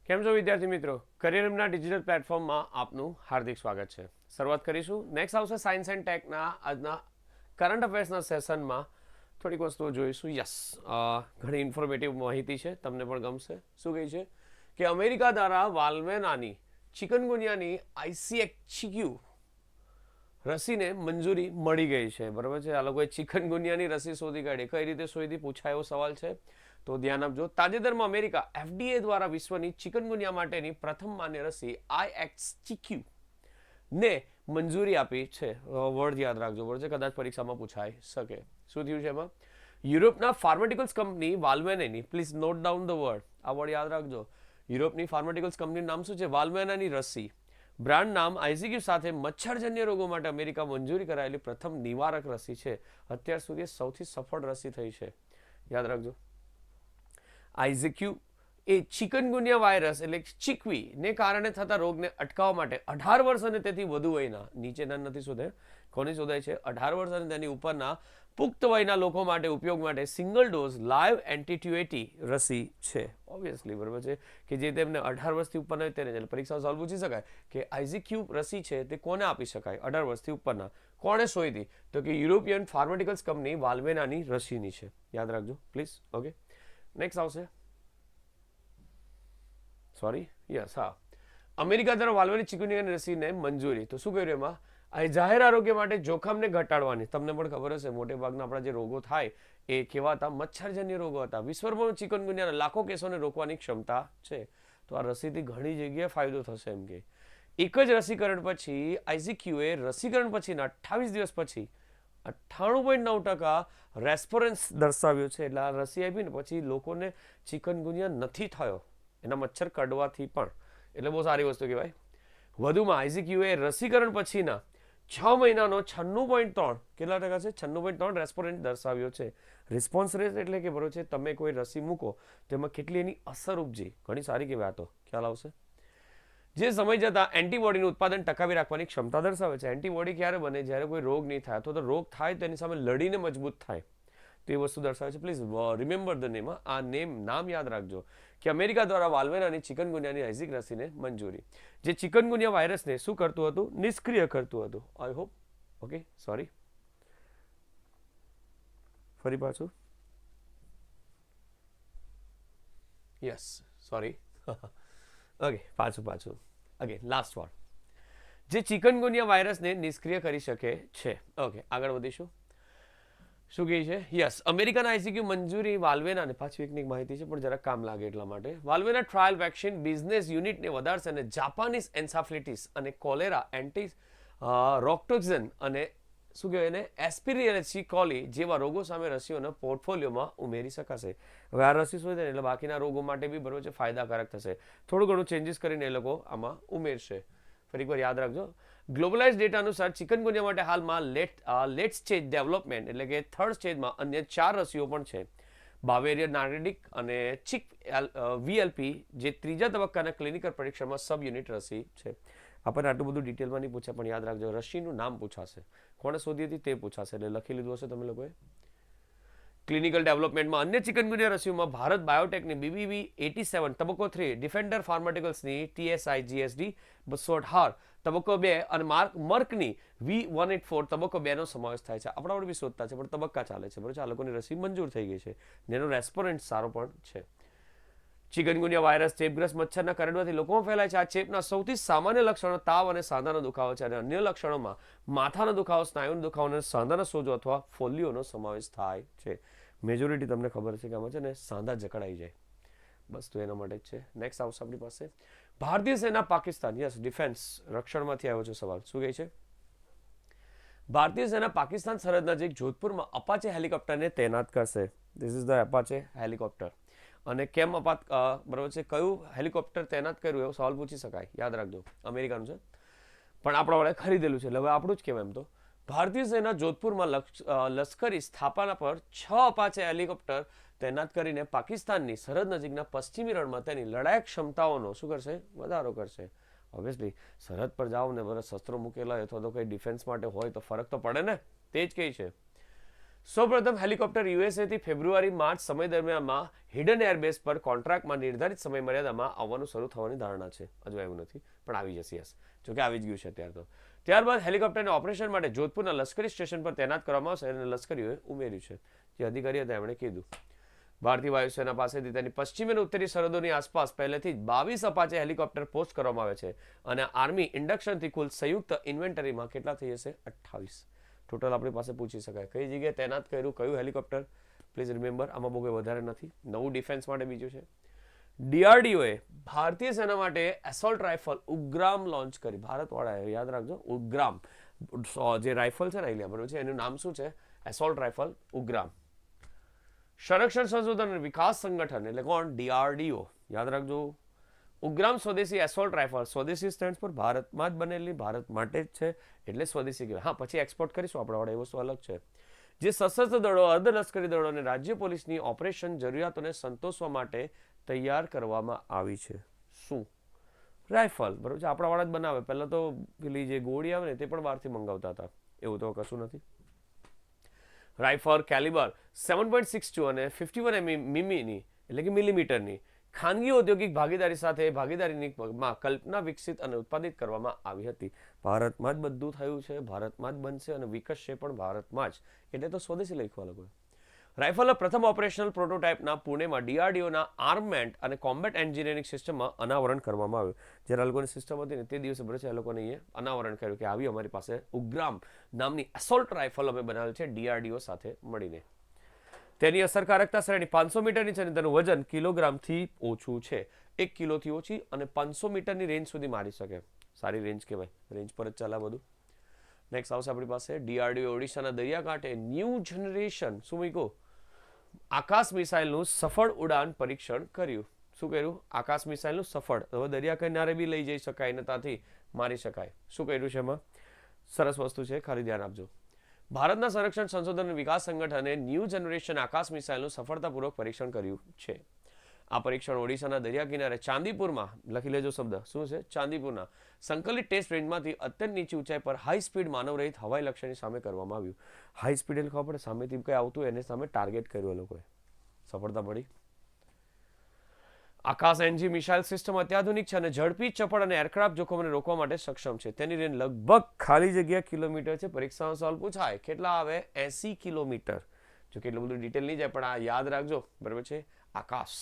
કેમ છો વિદ્યાર્થી મિત્રો? કરિયરમના ડિજિટલ પ્લેટફોર્મમાં આપનું હાર્દિક સ્વાગત છે. શરૂઆત કરીશું. નેક્સ્ટ આવશે સાયન્સ એન્ડ ટેકના આજના કરંટ અફેર્સના સેશનમાં થોડીક વસ્તુઓ જોઈશું. યસ, ઘણી ઇન્ફોર્મેટિવ માહિતી છે, તમને પણ ગમશે. શું કહે છે કે અમેરિકા દ્વારા વાલ્વેનાની ચિકનગુનિયાની આઈસીએચક્યુ રસીને મંજૂરી મળી ગઈ છે. બરાબર છે. આ લોકોએ ચિકનગુનિયાની રસી શોધી કાઢી. કઈ રીતે શોધી પૂછાય એવો સવાલ છે, તો ધ્યાન આપજો. તાજેતરમાં અમેરિકા એફડીએ દ્વારા વિશ્વની ચિકનગુનિયા માટેની પ્રથમ માન્ય રસી આઈએક્સચીક્યુ ને મંજૂરી આપી છે. વર્ડ યાદ રાખજો, વર્ડ છે, કદાચ પરીક્ષામાં પૂછાઈ શકે. શું થયું છે એમાં? યુરોપના ફાર્માસ્યુટિકલ્સ કંપની વાલ્વેનાની, please note down the word, આ વર્ડ યાદ રાખજો. યુરોપની ફાર્માસ્યુટિકલ્સ કંપનીનું નામ શું છે? વાલ્વેનાની રસી. બ્રાન્ડ નામ આઈસીક્યુ સાથે મચ્છરજન્ય રોગો માટે અમેરિકા મંજૂરી કરાયેલી પ્રથમ નિવારક રસી છે. અત્યાર સુધી સૌથી સફળ રસી થઈ છે, યાદ રાખજો. આઈઝીક્યુ એ ચિકનગુનિયા વાયરસ એટલે ચિકવી ને કારણે થતા રોગને અટકાવવા માટે 18 વર્ષ અને તેથી વધુ વયના, નીચેના નથી શોધે, કોની શોધાય છે? 18 વર્ષ અને તેની ઉપરના પુખ્ત વયના લોકો માટે ઉપયોગ માટે સિંગલ ડોઝ લાઈવ એન્ટીટ્યુએટી રસી છે. ઓબ્વિયસલી બરાબર છે કે જે તેમને 18 વર્ષથી ઉપરના હોય તેને, પરીક્ષા સવાલ પૂછી શકાય કે આઈઝીક્યુ રસી છે તે કોને આપી શકાય 18 વર્ષથી ઉપરના? કોણે શોધી? તો કે યુરોપિયન ફાર્માસ્યુટિકલ્સ કંપની વાલ્વેનાની રસીની છે. યાદ રાખજો પ્લીઝ. ઓકે, નેક્સ્ટ આવશે. સોરી, યસ, હા. અમેરિકા દ્વારા વાલ્વેની ચિકનગુનિયાની રસીને મંજૂરી. તો શું કર્યું એમાં? આ જાહેર આરોગ્ય માટે જોખમને ઘટાડવાની. તમને પણ ખબર હશે મોટે ભાગના આપણા જે રોગો થાય એ કેવા હતા? મચ્છરજન્ય રોગો હતા. વિશ્વભરમાં ચિકનગુનિયાના લાખો કેસોને રોકવાની ક્ષમતા છે. તો આ રસીથી ઘણી જગ્યાએ ફાયદો થશે. એમ કે એક જ રસીકરણ પછી આઈસીક્યુએ રસીકરણ પછીના 28 દિવસ પછી 98.9% રેસ્પોન્સ દર્શાવ્યો છે. એટલે આ રસી આપીને પછી લોકોને ચિકનગુનિયા નથી થયો એના મચ્છર કડવાથી પણ, એટલે બહુ સારી વસ્તુ કહેવાય. વધુમાં આઈસીક્યુએ રસીકરણ પછીના 6 મહિનાનો 96.3 કેટલા ટકા છે? 96.3 રેસ્પોન્સ દર્શાવ્યો છે. રિસ્પોન્સ રેટ એટલે કે બરોબર છે તમે કોઈ રસી મૂકો તેમાં કેટલી એની અસર ઉપજી, ઘણી સારી કહેવાય. આ તો ખ્યાલ આવશે. જે સમય જતાં એન્ટીબોડીનું ઉત્પાદન ટકાવી રાખવાની ક્ષમતા દર્શાવે છે. એન્ટીબોડી ક્યારે બને? જ્યારે કોઈ રોગ નહીં થાય અથવા તો રોગ થાય તેની સામે લડીને મજબૂત થાય, તો એ વસ્તુ દર્શાવે છે. Please remember the name. આ નામ યાદ રાખજો કે અમેરિકા દ્વારા વાલ્વેનાની ચિકનગુનિયાની આઈઝીક રસીને મંજૂરી. જે ચિકનગુનિયા વાયરસને શું કરતું હતું? નિષ્ક્રિય કરતું હતું. I hope. ઓકે, સોરી, ફરી પાછું. Yes, sorry. ઓકે, પાછું અગેન લાસ્ટ વોર્ડ. જે ચિકનગુનિયા વાયરસને નિષ્ક્રિય કરી શકે છે. ઓકે, આગળ વધીશું. શું કહે છે? યસ, અમેરિકાના આઈસીક્યુ મંજૂરી વાલ્વેના, ને પાછી એકની માહિતી છે પણ જરા કામ લાગે એટલા માટે. વાલ્વેના ટ્રાયલ વેક્સિન બિઝનેસ યુનિટને વધારશે અને જાપાનીઝ એન્સાફ્લિટિસ અને કોલેરા એન્ટી રોક્ટોક્ઝન અને શું કહેવાય એને એસ્પિરિયસી કોલી જેવા રોગો સામે રસીઓના પોર્ટફોલિયોમાં ઉમેરી શકાશે. હવે આ રસી શું છે એટલે બાકીના રોગો માટે બી બરોબર છે ફાયદાકારક થશે. થોડું ઘણું ચેન્જીસ કરીને એ લોકો આમાં ઉમેરશે. ફરી એકવાર યાદ રાખજો. ગ્લોબલાઇઝ ડેટા અનુસાર ચિકનગુનિયા માટે હાલમાં લેટ સ્ટેજ ડેવલપમેન્ટ એટલે કે થર્ડ સ્ટેજમાં અન્ય 4 રસીઓ પણ છે. બાવેરિયન નાર્ડિક અને ચિક વીએલપી જે ત્રીજા તબક્કાના ક્લિનિકલ પરીક્ષણમાં સબ યુનિટ રસી છે. આપણને આટલું બધું ડિટેલમાં નહીં પૂછે પણ યાદ રાખજો રસીનું નામ પૂછાશે, કોણે શોધી હતી તે પૂછાશે, એટલે લખી લીધું હશે તમે લોકોએ. ક્લિનિકલ ડેવલપમેન્ટમાં અન્ય ચિકનગુનિયા રસીઓમાં ભારત બાયોટેકની BBB87 તબક્કો 3, ડિફેન્ડર ફાર્માસ્યુટિકલ્સની TSI GSD 218 તબક્કો 2 અને મર્કની V184 તબક્કો 2 નો સમાવેશ થાય છે. આપણા વડે બી શોધતા છે પણ તબક્કા ચાલે છે. બરાબર છે. આ લોકોની રસી મંજૂર થઈ ગઈ છે. એનો રેસ્પોન્સ સારો પણ છે. ચિકનગુનિયા વાયરસ ચેપગ્રસ્ત મચ્છરના કરડવાથી લોકોમાં ફેલાય છે. આ ચેપના સૌથી સામાન્ય લક્ષણો તાવ અને સાંધાનો દુખાવો છે અને અન્ય લક્ષણોમાં માથાનો દુખાવો, સ્નાયુનો દુખાવો અને સાંધાનો સોજો અથવા ફોલ્લીઓનો સમાવેશ થાય છે. મેજોરિટી તમને ખબર છે કે આમાં છે ને સાંધા જકડાઈ જાય, બસ તો એના માટે જ છે. નેક્સ્ટ આવશે આપણી પાસે ભારતીય સેના પાકિસ્તાન. યસ, ડિફેન્સ રક્ષણમાંથી આવ્યો છે સવાલ. શું કહે છે? ભારતીય સેના પાકિસ્તાન સરહદ નજીક જોધપુરમાં અપાચે હેલિકોપ્ટરને તૈનાત કરશે. This is the Apache helicopter. અને કેમ બરાબર છે કયું હેલિકોપ્ટર તૈનાત કર્યું એવો સવાલ પૂછી શકાય. યાદ રાખજો, અમેરિકાનું છે પણ આપણા વડે ખરીદેલું છે એટલે હવે આપણું જ કહેવાય. એમ તો ભારતીય સેના જોધપુરમાં લશ્કરી સ્થાપના પર 6 અપાચે હેલિકોપ્ટર તૈનાત કરીને પાકિસ્તાનની સરહદ નજીકના પશ્ચિમી રણમાં તેની લડાયક ક્ષમતાઓનો શું કરશે? વધારો કરશે. ઓબ્વિયસલી સરહદ પર જાઓ ને બરાબર શસ્ત્રો મૂકેલા અથવા તો કંઈ ડિફેન્સ માટે હોય તો ફરક તો પડે ને, તે જ કહે છે. સૌપ્રથમ હેલિકોપ્ટર યુએસએ થી ફેબ્રુઆરી-માર્ચ સમય દરમિયાનમાં હિડન એરબેઝ પર કોન્ટ્રાક્ટમાં નિર્ધારિત સમય મર્યાદામાં આવવાનું શરૂ થવાની ધારણા છે. હજુ આવ્યું નથી પણ આવી જશે. યસ, જોકે આવી જ ગયું છે અત્યારે તો. ત્યારબાદ હેલિકોપ્ટરને ઓપરેશન માટે જોધપુરના લશ્કરી સ્ટેશન પર તૈનાત કરવામાં આવશે અને લશ્કરીઓએ ઉમેર્યું છે. જે અધિકારી હતા એમણે કીધું. ભારતીય વાયુસેના પાસેથી તેની પશ્ચિમ અને ઉત્તરી સરહદોની આસપાસ પહેલેથી જ 22 અપાચે હેલિકોપ્ટર પોસ્ટ કરવામાં આવે છે અને આર્મી ઇન્ડક્શનથી કુલ સંયુક્ત ઇન્વેન્ટરીમાં કેટલા થઈ જશે? 28. ટોટલ આપણી પાસે પૂછી શકાય કઈ જગ્યાએ તૈનાત કર્યું, કયું હેલિકોપ્ટર. પ્લીઝ રિમેમ્બર, આમાં બહુ કંઈ વધારે નથી. નવું ડિફેન્સ માટે બીજું છે. ડીઆરડીઓએ ભારતીય સેના માટે એસોલ્ટ રાઇફલ ઉગ્રામ લોન્ચ કરી. ભારતવાળાએ યાદ રાખજો, ઉગ્રામ જે રાઇફલ છે ને અહીંયા બરોબર છે, એનું નામ શું છે? Assault rifle Ugram. સંરક્ષણ સંશોધન અને વિકાસ સંગઠન એટલે કોણ? ડીઆરડીઓ. યાદ રાખજો, ઉગ્રામ સ્વદેશી એસોલ્ટ રાઇફલ. સ્વદેશી સ્ટેન્ડ પર ભારતમાં જ બનેલી, ભારત માટે જ છે એટલે સ્વદેશી કહેવાય. હા, પછી એક્સપોર્ટ કરીશું આપણે વાળા, એ વસ્તુ અલગ છે. જે સશસ્ત્ર દળો, અર્ધલશ્કરી દળો અને રાજ્ય પોલીસની ઓપરેશન જરૂરિયાતોને સંતોષવા માટે તૈયાર કરવામાં આવી છે. શું? રાઇફલ. બરોબર છે, આપણા વાળા જ બનાવે. પહેલાં તો પેલી જે ગોળી આવે ને તે પણ બહારથી મંગાવતા હતા. એવું તો કશું નથી. રાઇફલ કેલિબર 7.62 અને 51 મીમીની એટલે કે મિલીમીટરની ખાનગી ઔદ્યોગિક ભાગીદારી સાથે ભાગીદારીની કલ્પના વિકસિત અને ઉત્પાદિત કરવામાં આવી હતી. ભારતમાં જ બધું થયું છે, ભારતમાં જ બનશે અને વિકસશે પણ ભારતમાં જ. એટલે તો સ્વદેશી લખવા લોકોએ. રાઇફલના પ્રથમ ઓપરેશનલ પ્રોટોટાઇપના પુણેમાં ડીઆરડીઓના આર્મેન્ટ અને કોમ્બેટ એન્જિનિયરિંગ સિસ્ટમમાં અનાવરણ કરવામાં આવ્યું. જ્યારે લોકોની સિસ્ટમ હતી ને તે દિવસે બરાબર છે, એ લોકોને અહીંયા અનાવરણ કર્યું કે આવી અમારી પાસે ઉગ્રામ નામની એસોલ્ટ રાઇફલ અમે બનાવેલ છે ડીઆરડીઓ સાથે મળીને. તેની અસરકારકતા શ્રેણી 500 મીટરની છે અને તેનું વજન કિલોગ્રામથી ઓછું છે. 1 કિલોથી ઓછી અને 500 મીટરની રેન્જ સુધી મારી શકે. સારી રેન્જ કહેવાય, રેન્જ પર જ ચાલે બધું. નેક્સ્ટ આવશે આપણી પાસે ડીઆરડીઓ ઓડિશાના દરિયાકાંઠે ન્યૂ જનરેશન શું મૂક્યું? આકાશ મિસાઇલનું સફળ ઉડાન પરીક્ષણ કર્યું. શું કર્યું? આકાશ મિસાઇલનું સફળ. હવે દરિયા કિનારે બી લઈ જઈ શકાય ને ત્યાંથી મારી શકાય. શું કર્યું છે એમાં? સરસ વસ્તુ છે, ખાલી ધ્યાન આપજો. ભારતના સંરક્ષણ સંશોધન અને વિકાસ સંગઠને ન્યૂ જનરેશન આકાશ મિસાઇલનું સફળતાપૂર્વક પરીક્ષણ કર્યું છે. આ પરીક્ષણ ઓડિશાના દરિયા કિનારે ચાંદીપુરમાં, લખી લેજો શબ્દ, શું છે? ચાંદીપુરના સંકલિત ટેસ્ટ રેન્જમાંથી અત્યંત નીચી ઊંચાઈ પર હાઈ સ્પીડ માનવરહિત હવાઈ લક્ષ્યની સામે કરવામાં આવ્યું. હાઈ સ્પીડ એટલે ખબર પડે, સામેથી કંઈ આવતું એને સામે ટાર્ગેટ કર્યું એ લોકોએ. સફળતા મળી. આકાશ એનજી મિસાઇલ સિસ્ટમ અત્યાધુનિક છે અને ઝડપી, ચપળ અને એરક્રાફ્ટ જોખમને રોકવા માટે સક્ષમ છે. તેની રેન્જ લગભગ ખાલી જગ્યા કિલોમીટર છે. પરીક્ષાનો સવાલ પૂછાય કેટલા આવે? 80 કિલોમીટર. જો કે એટલું બધું ડિટેલ નહીં જાય પણ આ યાદ રાખજો, બરાબર છે. આકાશ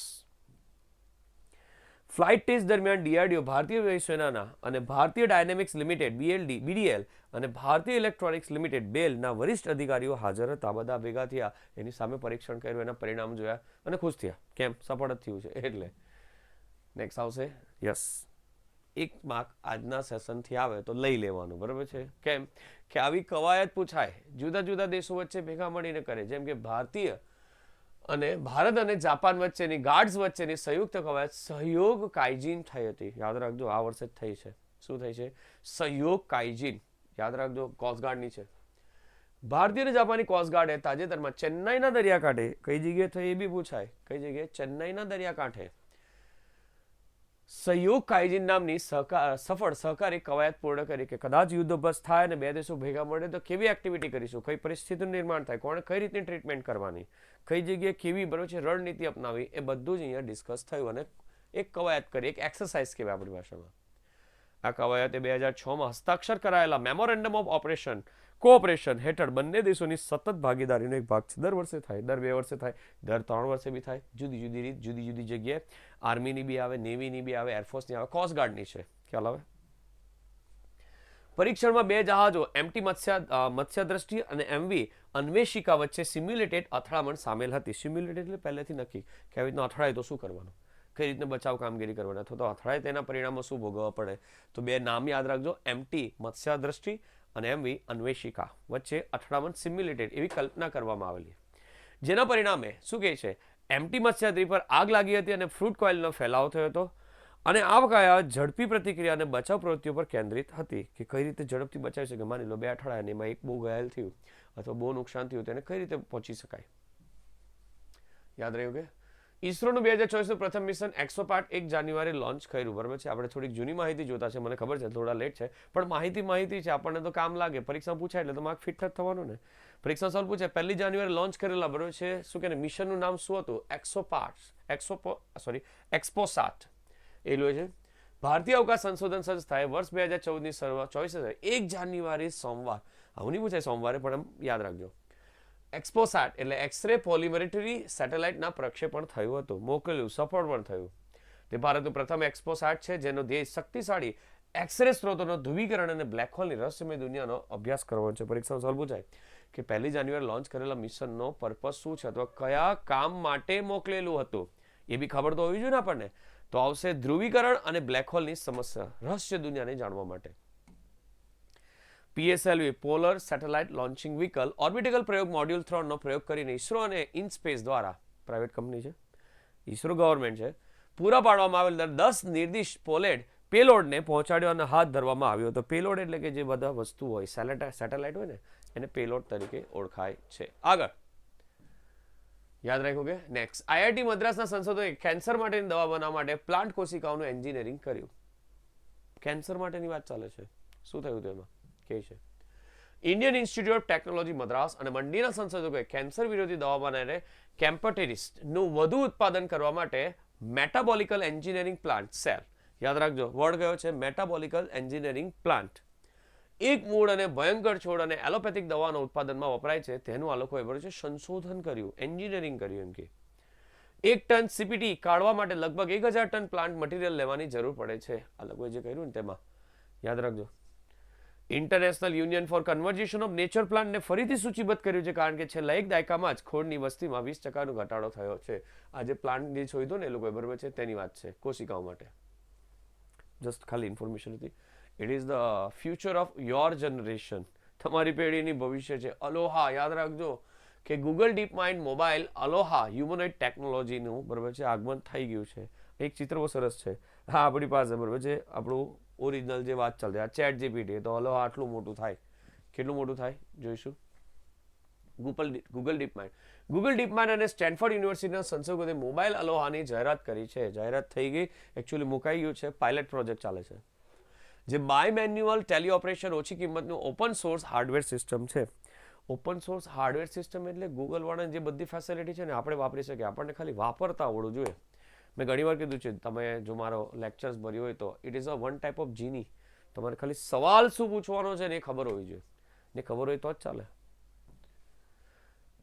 ફ્લાઇટ ટેસ્ટ દરમિયાન ડીઆરડીઓ, ભારતીય વાયુસેનાના અને ભારતીય ડાયનેમિક્સ લિમિટેડ બીડીએલ અને ભારતીય ઇલેક્ટ્રોનિક્સ લિમિટેડ બેલના વરિષ્ઠ અધિકારીઓ હાજર હતા. બધા ભેગા થયા, એની સામે પરીક્ષણ કર્યું, એના પરિણામ જોયા અને ખુશ થયા. કેમ? સફળ જ થયું છે એટલે. નેક્સ્ટ આવશે. યસ, 1 માર્ક આજના સેશનથી આવે તો લઈ લેવાનું, બરાબર છે. કેમ કે આવી કવાયત પૂછાય, જુદા જુદા દેશો વચ્ચે ભેગા મળીને કરે. જેમ કે ભારત અને જાપાન વચ્ચેની ગાર્ડ્સ વચ્ચેની સંયુક્ત કવાયત સહયોગ કાઇજીન થઈ હતી. યાદ રાખજો, આ વર્ષે જ થઈ છે. શું થઈ છે? સહયોગ કાઇજીન. યાદ રાખજો, કોસ્ટગાર્ડની છે. ભારતીય અને જાપાની કોસ્ટગાર્ડે તાજેતરમાં ચેન્નાઈના દરિયાકાંઠે કઈ જગ્યાએ થઈ એ બી પૂછાય. કઈ જગ્યાએ? ચેન્નાઈના દરિયાકાંઠે સહયોગ કાઇજીન નામની સફળ સહકારી કવાયત પૂર્ણ કરી કે કદાચ યુદ્ધ થાય અને બે દેશો ભેગા મળે તો કેવી એક્ટિવિટી કરીશું, કઈ પરિસ્થિતિનું નિર્માણ થાય, કોણે કઈ રીતની ટ્રીટમેન્ટ કરવાની, કઈ જગ્યાએ કેવી બરોબર છે રણનીતિ અપનાવી, એ બધું જ અહીંયા ડિસ્કસ થયું અને એક કવાયત કરી, એક એક્સરસાઇઝ કહેવાય આપણી ભાષામાં. આ કવાયતે 2006માં હસ્તાક્ષર કરાયેલા મેમોરેન્ડમ ઓફ કોઓપરેશન હેઠળ બંને દેશોની સતત ભાગીદારીનો એક ભાગ છે. દર વર્ષે થાય, દર 2 વર્ષે થાય, દર 3 વર્ષે બી થાય. જુદી જુદી રીત, જુદી જુદી જગ્યાએ. આર્મીની બી આવે, નેવીની બી આવે, એરફોર્સની આવે, કોસ્ટગાર્ડની છે. ખ્યાલ આવે? પરીક્ષણમાં 2 જહાજો એમટી મત્સ્યદ્રષ્ટિ અને એમવી અન્વેષિકા વચ્ચે સિમ્યુલેટેડ અથડામણ સામેલ હતી. સિમ્યુલેટેડ એટલે પહેલેથી નક્કી કે આવી રીતના અથડાય તો શું કરવાનું, કઈ રીતના બચાવ કામગીરી કરવાની, અથવા તો અથડાય તેના પરિણામો શું ભોગવવા પડે. તો 2 નામ યાદ રાખજો, એમટી મત્સ્યદ્રષ્ટિ અને એમવી અન્વેષિકા વચ્ચે અથડામણ સિમ્યુલેટેડ એવી કલ્પના કરવામાં આવેલી, જેના પરિણામે શું કહે છે? એમટી મત્સ્યદ્રષ્ટિ પર આગ લાગી હતી અને ફ્રૂટ કોઇલનો ફેલાવો થયો હતો અને આ વખતે ઝડપી પ્રતિક્રિયા અને બચાવ પ્રવૃત્તિઓ પર કેન્દ્રિત હતી કે કઈ રીતે ઝડપથી બચાવી શકે. માની લો 2 અથડાયા અને એમાં એક બહુ ઘાયલ થયું અથવા બહુ નુકસાન થયું, તેને કઈ રીતે પહોંચી શકાય. યાદ રહ્યું કે ઈસરોનું 2024નું પ્રથમ મિશન એક્સોપાર્ટ 1 જાન્યુઆરી લોન્ચ કર્યું, બરાબર છે. આપણે થોડીક જૂની માહિતી જોતા છે, મને ખબર છે થોડા લેટ છે, પણ માહિતી છે, આપણને તો કામ લાગે. પરીક્ષા પૂછાય એટલે તો માર્ક ફિટ જ થવાનું ને. પરીક્ષા સવાલ પૂછે 1 જાન્યુઆરી લોન્ચ કરેલા, બરાબર છે. શું કે મિશનનું નામ શું હતું? એક્સપોસાટ. એ લો છે. ભારતીય અવકાશ સંશોધન સંસ્થાએ વર્ષ 2014ની શરૂઆત 1 જાન્યુઆરી સોમવાર, આવું નહીં પૂછાય સોમવારે, પણ આમ યાદ રાખજો. એક્સપોસાટ એટલે એક્સરે પોલિમેરિટરી સેટેલાઇટના પ્રક્ષેપણ થયું હતું, મોકલ્યું, સફળ પણ થયું. તે ભારતનું પ્રથમ એક્સપોસાટ છે જેનો ધ્યેય શક્તિશાળી એક્સરે સ્ત્રોતોનો ધ્રુવીકરણ અને બ્લેક હોલની રહસ્યમય દુનિયાનો અભ્યાસ કરવાનો છે. પરીક્ષામાં સવાલ પૂછાય કે 1 જાન્યુઆરી લોન્ચ કરેલા મિશનનો પર્પઝ શું છે અથવા કયા કામ માટે મોકલેલું હતું, એ બી ખબર તો હોવી જોઈએ ને આપણને. તો આવશે ધ્રુવીકરણ અને બ્લેક હોલની સમસ્યા, રહસ્ય દુનિયાને જાણવા માટે. PSLV polar satellite launching vehicle orbital પ્રયોગ મોડ્યુલ 3નો પ્રયોગ કરીને ઈસરો અને ઇનસ્પેસ દ્વારા, પ્રાઇવેટ કંપની છે, ઈસરો ગવર્મેન્ટ છે, પૂરા પાડવામાં આવેલ 10 નિર્દિષ્ટ પેલોડને પહોંચાડવાનો હાથ ધરવામાં આવ્યો હતો. પેલોડ એટલે કે જે બધા વસ્તુ હોય, સેટેલાઇટ હોય ને, એને પેલોડ તરીકે ઓળખાય છે. આગળ યાદ રાખ્યું કે નેક્સ્ટ, IIT મદ્રાસના સંશોધકોએ કેન્સર માટેની દવા બનાવવા માટે પ્લાન્ટ કોશિકાઓનું એન્જિનિયરિંગ કર્યું. કેન્સર માટેની વાત ચાલે છે, શું થયું તેમાં કે છે. Indian institute of technology Madras અને મંડીના સંશોધકોએ કેન્સર વિરોધી દવા બનાવીને કેમ્પટેરિસ્ટનું વધુ ઉત્પાદન કરવા માટે મેટાબોલિકલ એન્જિનિયરિંગ પ્લાન્ટ સેલ, યાદ રાખજો વર્ડ કયો છે, મેટાબોલિકલ એન્જિનિયરિંગ પ્લાન્ટ, એક મૂળ અને ભયંકર છોડ અને એલોપેથિક દવાનો ઉત્પાદનમાં વપરાય છે તેનું આ લોકોએ બરાબર છે સંશોધન કર્યું, એન્જિનિયરિંગ કર્યું. એમ કે 1 ટન CPT કાઢવા માટે લગભગ 1000 ટન પ્લાન્ટ મટીરિયલ લેવાની જરૂર પડે છે. આ લોકોએ જે કર્યું ને તેમાં યાદ રાખજો. International Union for Conservation of Nature પ્લાન્ટને ફરીથી સૂચિબદ્ધ કર્યું છે કારણ કે છેલ્લા 1 દાયકામાં જ ખોળની વસ્તીમાં 20% ઘટાડો થયો છે. આ જે પ્લાન્ટ જે શોધ્યો ને એ લોકોએ બરાબર છે તેની વાત છે કોશિકાઓ માટે. જસ્ટ ખાલી ઇન્ફોર્મેશન હતી. It is the future of your generation, તમારી પેઢીની ભવિષ્ય છે. અલોહા યાદ રાખજો કે Google DeepMind mobile Aloha humanoid ટેકનોલોજીનું બરાબર છે આગમન થઈ ગયું છે. એક ચિત્ર બહુ સરસ છે, હા આપણી પાસે બરાબર છે આપણું ઓરિજિનલ જે વાત ચાલતી, આ ચેટ જીપીટી, તો અલોહા આટલું મોટું થાય, કેટલું મોટું થાય જોઈશું. ગૂગલ ડીપ માઇન્ડ અને સ્ટેનફોર્ડ યુનિવર્સિટીના સંશોધકોએ મોબાઈલ અલોહાની જાહેરાત કરી છે. જાહેરાત થઈ ગઈ, એકચ્યુઅલી મુકાઈ ગયું છે, પાયલટ પ્રોજેક્ટ ચાલે છે. જે બાય મેન્યુઅલ ટેલી ઓપરેશન ઓછી કિંમતનું ઓપન સોર્સ હાર્ડવેર સિસ્ટમ છે. ઓપન સોર્સ હાર્ડવેર સિસ્ટમ એટલે ગૂગલ વાળાની જે બધી ફેસિલિટી છે ને આપણે વાપરી શકીએ, આપણને ખાલી વાપરતા આવડવું જોઈએ. મેં ઘણી વાર કીધું છે, તમે જો મારો લેક્ચર્સ ભર્યો હોય તો it is a one type of જીની. તમારે ખાલી સવાલ શું પૂછવાનો છે ને એ ખબર હોવી જોઈએ, ને ખબર હોય તો જ ચાલે.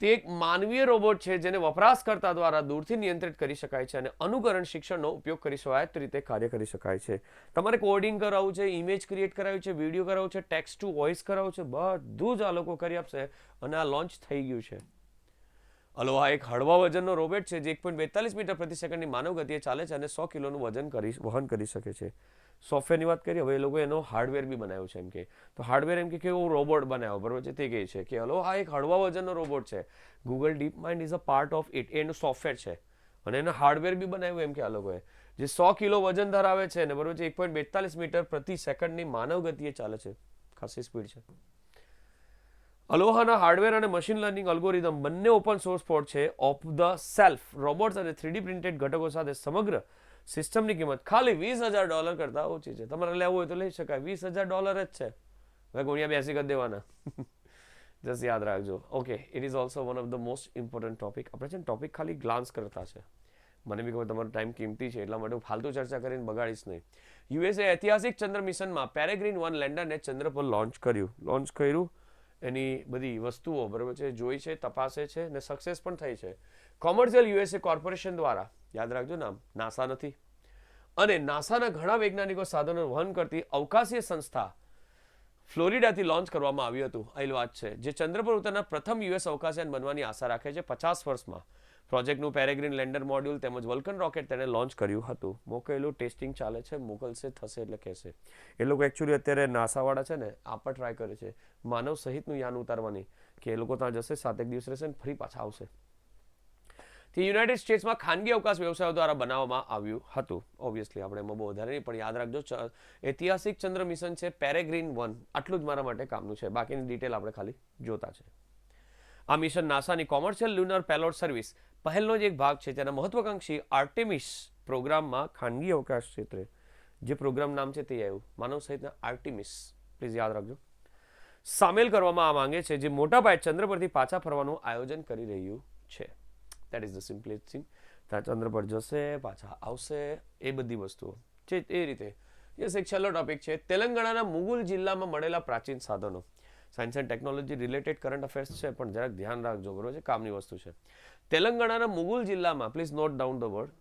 તે એક માનવીય રોબોટ છે જેને વપરાશકર્તા દ્વારા દૂરથી નિયંત્રિત કરી શકાય છે અને અનુકરણ શિક્ષણનો ઉપયોગ કરી સ્વાયત્ત રીતે કાર્ય કરી શકાય છે. તમારે કોડિંગ કરાવવું છે, ઇમેજ ક્રિએટ કરાવવી છે, વિડીયો કરાવવું છે, ટેક્સ્ટ ટુ વોઇસ કરાવવું છે, બધું જ આ લોકો કરી આપશે અને આ લોન્ચ થઈ ગયું છે. અલોહા એક હળવા વજનનો રોબોટ છે જે 1.42 મીટર પ્રતિ સેકન્ડની માનવ ગતિએ ચાલે છે અને 100 કિલોનું વહન કરી શકે છે. સોફ્ટવેરની વાત કરીએ, હવે એ લોકો એનો હાર્ડવેર બી બનાવ્યો છે. એમ કે તો હાર્ડવેર એમ કે કેવો રોબોટ બનાવ્યો બરોબર છે, તે કહે છે કે અલોહા એક હળવા વજનનો રોબોટ છે. Google deep mind is a part of it, એનું સોફ્ટવેર છે અને એનો હાર્ડવેર બી બનાવ્યું એમ કે આ લોકોએ, જે 100 કિલો વજન ધરાવે છે ને બરોબર છે, 1.42 મીટર પ્રતિ સેકન્ડની માનવ ગતિએ ચાલે છે, ખાસી સ્પીડ છે. અલોહાના હાર્ડવેર અને મશીન લર્નિંગ અલ્ગોરિધમ બંને ઓપન સોર્સ પોર્ટ છે. ઓફ ધ સેલ્ફ રોબોટ્સ અને 3D પ્રિન્ટેડ ઘટકો સાથે સમગ્ર સિસ્ટમની કિંમત ખાલી $20,000 કરતાં ઓછી છે. તમારે લેવું હોય તો લઈ શકાય, $20,000 જ છે. હવે ગુણ્યા 82 કરી દેવાના. જસ્ટ યાદ રાખજો. Okay, it is also one of the most important topic. આપણે છે ને ટોપિક ખાલી ગ્લાન્સ કરતા છે, મને બી ખબર તમારો ટાઈમ કિંમતી છે એટલા માટે હું ફાલતુ ચર્ચા કરીને બગાડીશ નહીં. યુએસએ ઐતિહાસિક ચંદ્ર મિશનમાં પેરેગ્રીન 1 લેન્ડરને ચંદ્ર પર લોન્ચ કર્યું. એની બધી વસ્તુઓ બરાબર છે જોઈ છે, તપાસે છે અને સક્સેસ પણ થઈ છે. કોમર્શિયલ યુએસએ કોર્પોરેશન દ્વારા, યાદ રાખજો નામ, નાસા નથી, અને નાસાના ઘણા વૈજ્ઞાનિકો સાધનો વહન કરતી અવકાશીય સંસ્થા ફ્લોરિડાથી લોન્ચ કરવામાં આવ્યું હતું. અહીં વાત છે જે ચંદ્ર પર ઉતરનાર પ્રથમ યુએસ અવકાશયાન બનવાની આશા રાખે છે 50 વર્ષમાં. પ્રોજેક્ટનું પેરેગ્રીન લેન્ડર મોડ્યુલ તેમજ વલ્કન રોકેટ તેને લોન્ચ કર્યું હતું. મોકલેલું ટેસ્ટિંગ ચાલે છે, મોકલશે, થશે એટલે કહેશે. એ લોકો એકચ્યુઅલી અત્યારે નાસાવાળા છે ને આ પર ટ્રાય કરે છે માનવ સહિતનું યાન ઉતારવાની, કે એ લોકો ત્યાં જશે, 7 દિવસ રહેશે ને ફરી પાછા આવશે. તે યુનાઇટેડ સ્ટેટ્સમાં ખાનગી અવકાશ વ્યવસાયો દ્વારા બનાવવામાં આવ્યું હતું. ઓબ્વિયસલી આપણે એમાં બહુ વધારે નહીં, પણ યાદ રાખજો ઐતિહાસિક ચંદ્ર મિશન છે પેરેગ્રીન 1, આટલું જ મારા માટે કામનું છે, બાકીની ડિટેલ આપણે ખાલી જોતા છે. આ મિશન નાસાની કોમર્શિયલ લ્યુનર પેલોડ સર્વિસ પહેલનો જ એક ભાગ છે. તેના મહત્વાકાંક્ષી આર્ટેમિસ પ્રોગ્રામમાં ખાનગી અવકાશ ક્ષેત્રે જે પ્રોગ્રામ નામ છે તે આવ્યું માનવ સહિતના આર્ટેમિસ, પ્લીઝ યાદ રાખજો, સામેલ કરવામાં માંગે છે, જે મોટા પાયે ચંદ્ર પરથી પાછા ફરવાનું આયોજન કરી રહ્યું છે. That is the simplest thing. ત્યાં ચંદ્ર પર જશે, પાછા આવશે, એ બધી વસ્તુઓ છે એ રીતે. યસ, એક છેલ્લો ટોપિક છે તેલંગાણાના મુગુલ જિલ્લામાં મળેલા પ્રાચીન સાધનો. Science and technology related current affairs છે, પણ જરાક ધ્યાન રાખજો, બરોબર છે, કામની વસ્તુ છે. તેલંગાણાના મુગુલ જિલ્લામાં, please note down the word,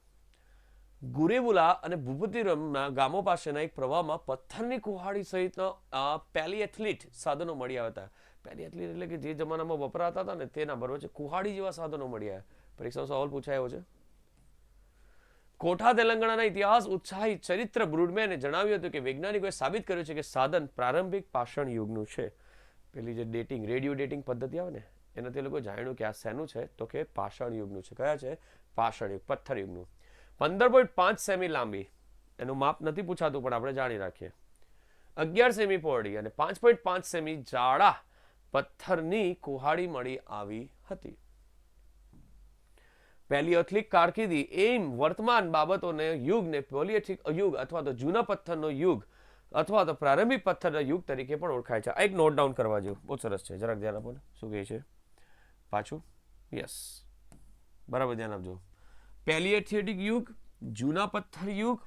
ગુરેબુલા અને ભૂપતિરમના ગામો પાસેના એક પ્રવાહમાં પથ્થરની કુહાડી સહિતના પેલિએથ્લીટ સાધનો મળી આવ્યા હતા. પેલિએથ્લીટ એટલે કે જે જમાનામાં વપરાતા હતા ને તેના, બરોબર છે, કુહાડી જેવા સાધનો મળી આવ્યા. પરીક્ષાનો સવાલ પૂછાયો છે. કોઠા તેલંગાણાના ઇતિહાસ ઉત્સાહી ચરિત્ર બ્રુડમેને જણાવ્યું હતું કે વૈજ્ઞાનિકોએ સાબિત કર્યું છે કે સાધન પ્રારંભિક પાષાણ યુગનું છે. પેલી જે ડેટિંગ, રેડિયો ડેટિંગ પદ્ધતિ આવે ને, એનાથી લોકો જાણ્યું કે આ શેનું છે, તો કે પાષાણ યુગનું છે. કયા છે? પાષાણ યુગ, પથ્થર યુગનું. 15.5 સેમી લાંબી, એનું માપ નથી પૂછાતું પણ આપણે જાણી રાખીએ. 11 સેમી પહોળી અને 5.5 સેમી જાડા પથ્થરની કુહાડી મળી આવી હતી. પેલિયોથિક કારકિર્દી એમ વર્તમાન બાબતોને યુગને પેલિયોથિક યુગ અથવા તો જૂના પથ્થરનો યુગ અથવા તો પ્રારંભિક પથ્થરના યુગ તરીકે પણ ઓળખાય છે. આ એક નોટ ડાઉન કરવા જેવું, બહુ સરસ છે, જરાક ધ્યાન આપો ને. શું કહે છે પાછું? યસ, બરાબર ધ્યાન આપજો. પેલિયોથિક યુગ, જૂના પથ્થર યુગ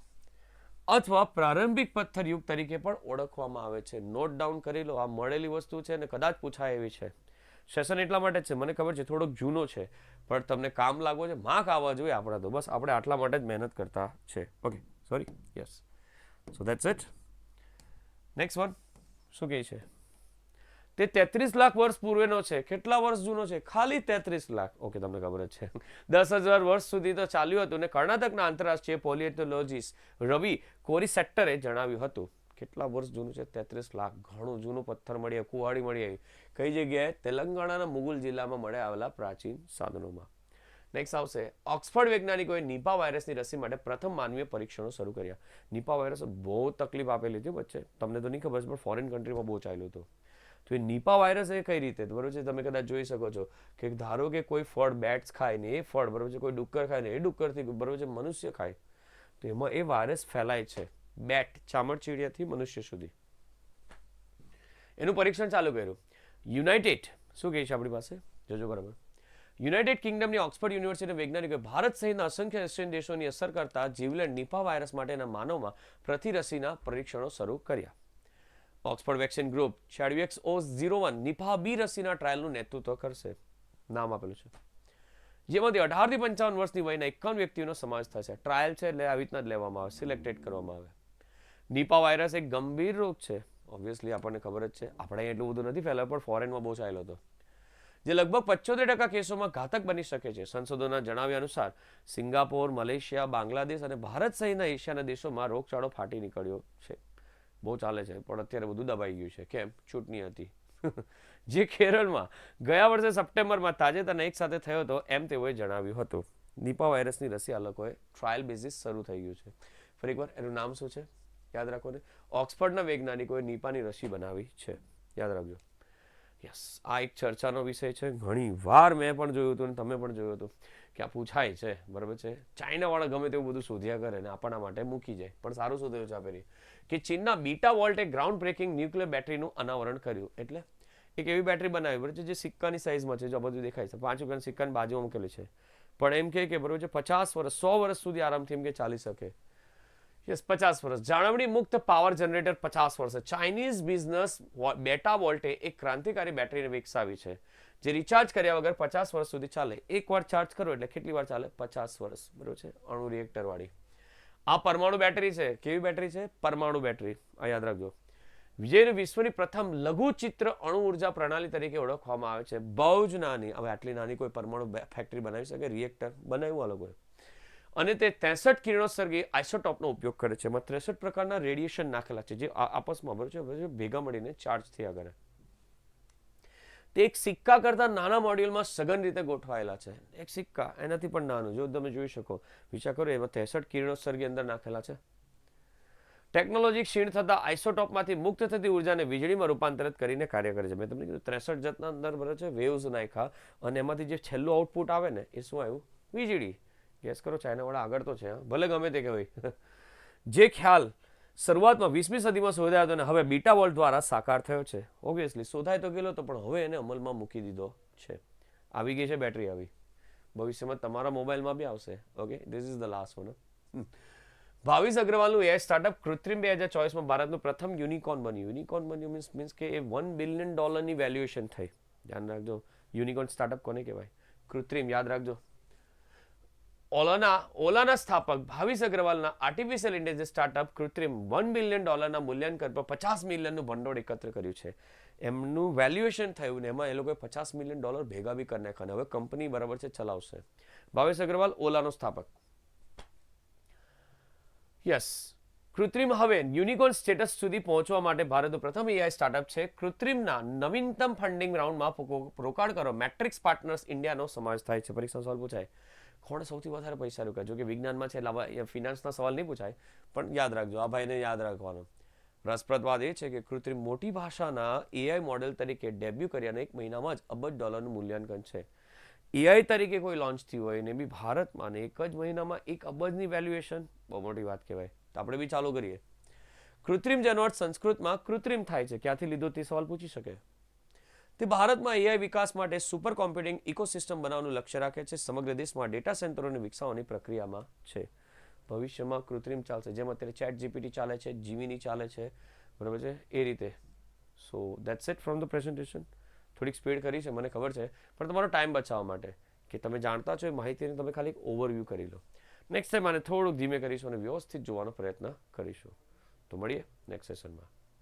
અથવા પ્રારંભિક પથ્થર યુગ તરીકે પણ ઓળખવામાં આવે છે. નોટ ડાઉન કરી લો, આ મળેલી વસ્તુ છે અને કદાચ પૂછાય એવી છે. સેશન એટલા માટે છે, મને ખબર છે થોડોક જૂનો છે, પણ તમને કામ લાગવો છે, માર્ક આવવા જોઈએ આપણા, તો બસ આપણે આટલા માટે જ મહેનત કરતા છે. Okay, sorry, yes, so that's it. Next one શું કહે છે? તે 33 લાખ વર્ષ પૂર્વેનો છે. કેટલા વર્ષ જૂનો છે? ખાલી 33 લાખ. ઓકે, તમને ખબર જ છે. 10,000 વર્ષ સુધી તો ચાલ્યું હતું ને કર્ણાટકના આંતરરાષ્ટ્રીય પોલિયોલોજીસ્ટ રવિ કોરિસેટ્ટરે જણાવ્યું હતું. કેટલા વર્ષ જૂનું છે? 33 લાખ. ઘણું જૂનું પથ્થર મળી, કુહાડી મળી આવી. કઈ જગ્યાએ? તેલંગાણાના મુગુલ જિલ્લામાં મળે આવેલા પ્રાચીન સાધનોમાં. નેક્સ્ટ આવશે, ઓક્સફર્ડ વૈજ્ઞાનિકોએ નિપા વાયરસની રસી માટે પ્રથમ માનવીય પરીક્ષણો શરૂ કર્યા. નિપા વાયરસ બહુ તકલીફ આપેલી હતી વચ્ચે, તમને તો નહીં ખબર પણ ફોરેન કન્ટ્રીમાં બહુ ચાલ્યું હતું. તો એ નિપા વાયરસ એ કઈ રીતે, બરોબર છે, તમે કદાચ જોઈ શકો છો કે ધારો કે કોઈ ફળ બેટ્સ ખાય ને એ ફળ, બરોબર છે, કોઈ ડુક્કર ખાય ને એ ડુક્કરથી, બરોબર છે, મનુષ્ય ખાય તો એમાં એ વાયરસ ફેલાય છે. બેટ, ચામડચીડિયાથી મનુષ્ય સુધી. એનું પરીક્ષણ ચાલુ કર્યું. યુનાઇટેડ, શું કહે છે આપણી પાસે, જોજો બરાબર. યુનાઇટેડ કિંગડમની ઓક્સફર્ડ યુનિવર્સિટીના વૈજ્ઞાનિકોએ ભારત સહિતના અસંખ્ય એશિયન દેશોની અસર કરતા જીવલેણ નિપા વાયરસ માટેના માનવમાં પ્રતિરસીના પરીક્ષણો શરૂ કર્યા. Oxford vaccine group ChAdVX-01 Nipah બી રસીના ટ્રાયલનું નેતૃત્વ કરશે. નામ આપેલું છે. જેમાંથી 18 થી 55 વર્ષની વયના 51 વ્યક્તિઓનો સમાવેશ થશે. ટ્રાયલ છે એટલે આવી રીતના જ લેવામાં આવે, સિલેક્ટેડ કરવામાં આવે. નિપા વાયરસ એક ગંભીર રોગ છે, ઓબ્વિયસલી આપણને ખબર જ છે. આપણે એટલું બધું નથી ફેલાયો, પણ ફોરેનમાં બહુ ચાલ્યો હતો, જે લગભગ 75% કેસોમાં ઘાતક બની શકે છે. સંશોધનના જણાવ્યા અનુસાર સિંગાપોર, મલેશિયા, બાંગ્લાદેશ અને ભારત સહિતના એશિયાના દેશોમાં રોગચાળો ફાટી નીકળ્યો છે. બહુ ચાલે છે, પણ અત્યારે બધું દબાઈ ગયું છે. કેમ? ચૂંટણી હતી. જે કેરળમાં ગયા વર્ષે સપ્ટેમ્બરમાં તાજેતરના એક સાથે થયો હતો, એમ તેઓએ જણાવ્યું હતું. નિપા વાયરસની રસી આ લોકોએ ટ્રાયલ બેઝિસ શરૂ થઈ ગયું છે. ફરી એકવાર એનું નામ શું છે યાદ રાખો ને. ઓક્સફર્ડના વૈજ્ઞાનિકોએ નિપાની રસી બનાવી છે, યાદ રાખજો. યસ, આ એક ચર્ચાનો વિષય છે. ઘણી વાર મેં પણ જોયું હતું અને તમે પણ જોયું હતું કે આ પૂછાય છે, બરાબર છે. ચાઇનાવાળા ગમે તેવું બધું શોધ્યા કરે ને આપણા માટે મૂકી જાય, પણ સારું શોધ્યું છે આપેલી કે ચીનના બીટા વોલ્ટે ગ્રાઉન્ડ બ્રેકિંગ ન્યુક્લિયર બેટરીનું અનાવરણ કર્યું. એટલે એક એવી બેટરી બનાવી, બરાબર છે, જે સિક્કાની સાઇઝમાં છે, જો બધું દેખાય છે, 5 રૂપિયાની સિક્કાની બાજુમાં મૂકેલી છે, પણ એમ કે બરાબર છે 50 વર્ષ 100 વર્ષ સુધી આરામથી એમ કે ચાલી શકે. યસ, 50 વર્ષ. જાળવણી મુક્ત પાવર જનરેટર 50 વર્ષ. ચાઇનીઝ બિઝનેસ બેટા વોલ્ટે એક ક્રાંતિકારી બેટરીને વિકસાવી છે, જે રિચાર્જ કર્યા વગર 50 વર્ષ સુધી ચાલે. એકવાર ચાર્જ કરો એટલે કેટલી વાર ચાલે? 50 વર્ષ, બરાબર છે. અણુ રિએક્ટર વાળી આ પરમાણુ બેટરી છે. કેવી બેટરી છે? પરમાણુ બેટરી. આ યાદ રાખજો. જેને વિશ્વની પ્રથમ લઘુચિત્ર અણુ ઉર્જા પ્રણાલી તરીકે ઓળખવામાં આવે છે. બહુ જ નાની. હવે આટલી નાની કોઈ પરમાણુ ફેક્ટરી બનાવી શકે? રિએક્ટર બનાવ્યું આ લોકોએ. અને તે 63 કિરણોત્સર્ગી આઇસોટોપનો ઉપયોગ કરે છે. એમાં 63 પ્રકારના રેડિયેશન નાખેલા છે, જે આપસમાં, બરાબર છે, ભેગા મળીને ચાર્જ થયા કરે. તે એક સિક્કા કરતા નાના મોડ્યુલમાં સઘન રીતે ગોઠવાયેલા છે. એક સિક્કા એનાથી પણ નાનું, જો તમે જોઈ શકો, વિચાર કરો, એમાં 63 કિરણોત્સર્ગી અંદર નાખેલા છે. ટેકનોલોજી ક્ષીણ થતા આઇસોટોપમાંથી મુક્ત થતી ઉર્જાને વીજળીમાં રૂપાંતરિત કરીને કાર્ય કરે છે. મેં તમને કીધું 63 જાતના અંદર બરાબર છે વેવ્સ નાખ્યા અને એમાંથી જે છેલ્લું આઉટપુટ આવે ને એ શું આવ્યું? વીજળી. ગેસ કરો, ચાઇનાવાળા આગળ તો છે, ભલે ગમે તે કહેવાય. જે ખ્યાલ શરૂઆતમાં 20મી સદીમાં શોધાયો હતો અને હવે બીટા વોલ્ટ દ્વારા સાકાર થયો છે. ઓબ્વિયસલી શોધાય તો ગયેલો તો પણ હવે એને અમલમાં મૂકી દીધો છે. આવી ગઈ છે બેટરી. આવી ભવિષ્યમાં તમારા મોબાઈલમાં બી આવશે. Okay, this is the last one. Bhavish અગ્રવાલનું એઆઈ સ્ટાર્ટઅપ કૃત્રિમ 2024માં ભારતનું પ્રથમ યુનિકોર્ન બન્યું. યુનિકોર્ન બન્યું મીન્સ કે એ $1 બિલિયન વેલ્યુએશન થઈ. ધ્યાન રાખજો, યુનિકોર્ન સ્ટાર્ટઅપ કોને કહેવાય? કૃત્રિમ. યાદ રાખજો. ઓલાના સ્થાપક ભાવિશ અગ્રવાલના આર્ટિફિશિયલ ઇન્ટેલિજન્સ સ્ટાર્ટઅપ કૃત્રિમ $1 બિલિયન મૂલ્યાંકન પર 50 મિલિયનનું ભંડોળ એકત્ર કર્યું છે. એમનું વેલ્યુએશન થયું ને એમાં એ લોકોએ $50 મિલિયન ભેગા બી કરી નાખ્યા. હવે કંપની બરાબર છે ચલાવશે. ભાવિશ અગ્રવાલ ઓલાનો સ્થાપક. યસ, કૃત્રિમ હવે યુનિકોર્ન સ્ટેટસ સુધી પહોંચવા માટે ભારતનું પ્રથમ એઆઈ સ્ટાર્ટઅપ છે. કૃત્રિમના નવીનતમ ફંડિંગ રાઉન્ડમાં રોકાણ કરો મેટ્રિક્સ પાર્ટનર્સ ઇન્ડિયાનો સમાવેશ થાય છે. પરીક્ષા સવાલ પૂછાય, કોણે સૌથી વધારે પૈસા રોક્યા? જો કે વિજ્ઞાનમાં છે એટલે ફિનાન્સના સવાલ નહીં પૂછાય, પણ યાદ રાખજો, આ ભાઈને યાદ રાખવાનો. રસપ્રદ વાત એ છે કે કૃત્રિમ મોટી ભાષાના એઆઈ મોડેલ તરીકે ડેબ્યુ કર્યાના 1 મહિનામાં જ $1 અબજનું મૂલ્યાંકન છે. એઆઈ તરીકે કોઈ લોન્ચ થયું હોય ને બી ભારતમાં ને 1 જ મહિનામાં $1 અબજની વેલ્યુએશન, બહુ મોટી વાત કહેવાય. તો આપણે બી ચાલુ કરીએ. કૃત્રિમ જેનો અર્થ સંસ્કૃતમાં કૃત્રિમ થાય છે, ક્યાંથી લીધો તે સવાલ પૂછી શકે. તે ભારતમાં એઆઈ વિકાસ માટે સુપર કોમ્પ્યુટિંગ ઇકોસિસ્ટમ બનાવવાનું લક્ષ્ય રાખે છે. સમગ્ર દેશમાં ડેટા સેન્ટરોને વિકસાવવાની પ્રક્રિયામાં છે. ભવિષ્યમાં કૃત્રિમ ચાલશે, જેમ અત્યારે ચેટ જીપીટી ચાલે છે, જીમીની ચાલે છે, બરાબર છે, એ રીતે. સો that's it from the presentation. થોડીક સ્પીડ કરી છે મને ખબર છે, પણ તમારો ટાઈમ બચાવવા માટે કે તમે જાણતા છો એ માહિતીને તમે ખાલી એક ઓવરવ્યૂ કરી લો. નેક્સ્ટ ટાઈમ આને થોડુંક ધીમે કરીશું અને વ્યવસ્થિત જોવાનો પ્રયત્ન કરીશું. તો મળીએ નેક્સ્ટ સેશનમાં.